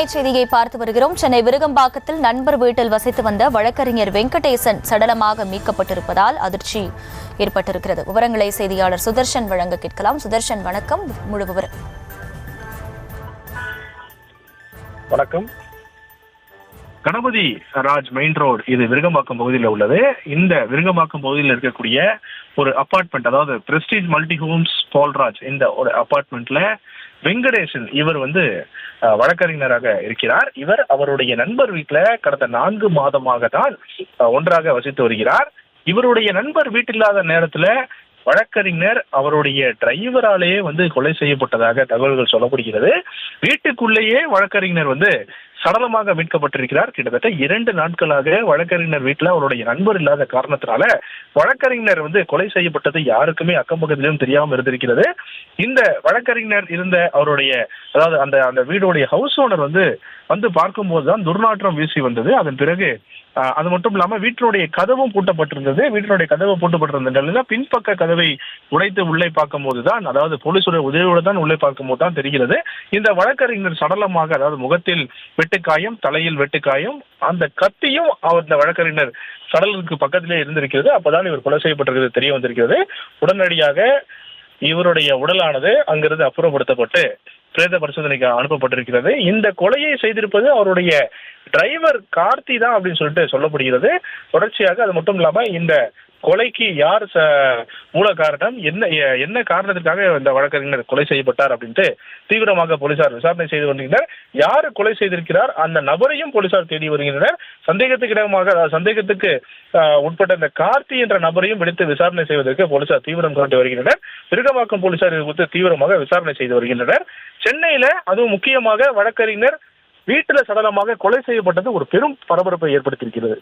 அண்மை செய்தியை பார்த்து வருகிறோம். சென்னை விருகம்பாக்கத்தில் நண்பர் வீட்டில் வசித்து வந்த வழக்கறிஞர் வெங்கடேசன் சடலமாக மீட்கப்பட்டிருப்பதால் அதிர்ச்சி ஏற்பட்டிருக்கிறது. விவரங்களை செய்தியாளர் சுதர்ஷன் வழங்க கேட்கலாம். சுதர்ஷன், வணக்கம். முழு விவரம். வணக்கம். கணபதி ராஜ் மெயின் ரோடு, இது விருகம்பாக்கம் பகுதியில் உள்ளது. இந்த விருகம்பாக்கம் பகுதியில் இருக்கக்கூடிய ஒரு அபார்ட்மெண்ட், அதாவது பிரஸ்டீஜ் மல்டி ஹோம்ஸ் பால்ராஜ், இந்த ஒரு அபார்ட்மெண்ட்ல வெங்கடேசன் இவர் வழக்கறிஞராக இருக்கிறார். இவர் அவருடைய நண்பர் வீட்டுல கடந்த 4 மாதமாக தான் ஒன்றாக வசித்து வருகிறார். இவருடைய நண்பர் வீட்டில்லாத நேரத்துல வழக்கறிஞர் அவருடைய டிரைவராலேயே கொலை செய்யப்பட்டதாக தகவல்கள் சொல்லப்படுகிறது. வீட்டுக்குள்ளேயே வழக்கறிஞர் சடலமாக மீட்கப்பட்டிருக்கிறார். கிட்டத்தட்ட 2 நாட்களாக வழக்கறிஞர் வீட்டுல அவருடைய நண்பர் இல்லாத காரணத்தினால வழக்கறிஞர் கொலை செய்யப்பட்டது யாருக்குமே அக்கம் பக்கத்திலும் தெரியாமல் இருந்திருக்கிறது. இந்த வழக்கறிஞர் இருந்த அவருடைய, அதாவது அந்த வீடுடைய ஹவுஸ் ஓனர் பார்க்கும்போதுதான் துர்நாற்றம் வீசி வந்தது. அதன் பிறகு அது மட்டும் இல்லாம வீட்டினுடைய கதவும் பூட்டப்பட்டிருந்தது. வீட்டினுடைய கதவு பூட்டப்பட்டிருந்த நிலையில பின்பக்க கதவை உடைத்து உள்ளே பார்க்கும் போதுதான், அதாவது போலீசுடைய உதவியோடு தான் உள்ளே பார்க்கும் போதுதான் தெரிகிறது இந்த வழக்கறிஞர் சடலமாக, அதாவது முகத்தில் வெட்டுக்காயம், தலையில் வெட்டுக்காயம், அந்த கத்தியும் இந்த வழக்கறிஞர் சடலுக்கு பக்கத்திலே இருந்திருக்கிறது. அப்பதான் இவர் கொலை செய்யப்பட்டிருக்கிறது தெரிய வந்திருக்கிறது. உடனடியாக இவருடைய உடலானது அங்கிருந்து அப்புறப்படுத்தப்பட்டு பிரேத பரிசோதனைக்கு அனுப்பப்பட்டிருக்கிறது. இந்த கொலையை செய்திருப்பது அவருடைய டிரைவர் கார்த்தி தான் அப்படின்னு சொல்லிட்டு சொல்லப்படுகிறது. தொடர்ச்சியாக அது மட்டும் இல்லாம இந்த கொலைக்கு யார் மூல காரணம், என்ன காரணத்திற்காக இந்த வழக்கறிஞர் கொலை செய்யப்பட்டார் அப்படின்ட்டு தீவிரமாக போலீசார் விசாரணை செய்து வருகின்றனர். யாரு கொலை செய்திருக்கிறார் அந்த நபரையும் போலீசார் தேடி வருகின்றனர். சந்தேகத்துக்கு உட்பட்ட இந்த கார்த்தி என்ற நபரையும் விடுத்து விசாரணை செய்வதற்கு போலீசார் தீவிரம் காட்டி வருகின்றனர். விருகம்பாக்கம் போலீசார் இது குறித்து தீவிரமாக விசாரணை செய்து வருகின்றனர். சென்னையில அதுவும் முக்கியமாக வழக்கறிஞர் வீட்டில் சடலமாக கொலை செய்யப்பட்டது ஒரு பெரும் பரபரப்பை ஏற்படுத்தியிருக்கிறது.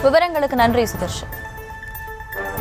விவரங்களுக்கு நன்றி சுதர்ஷன்.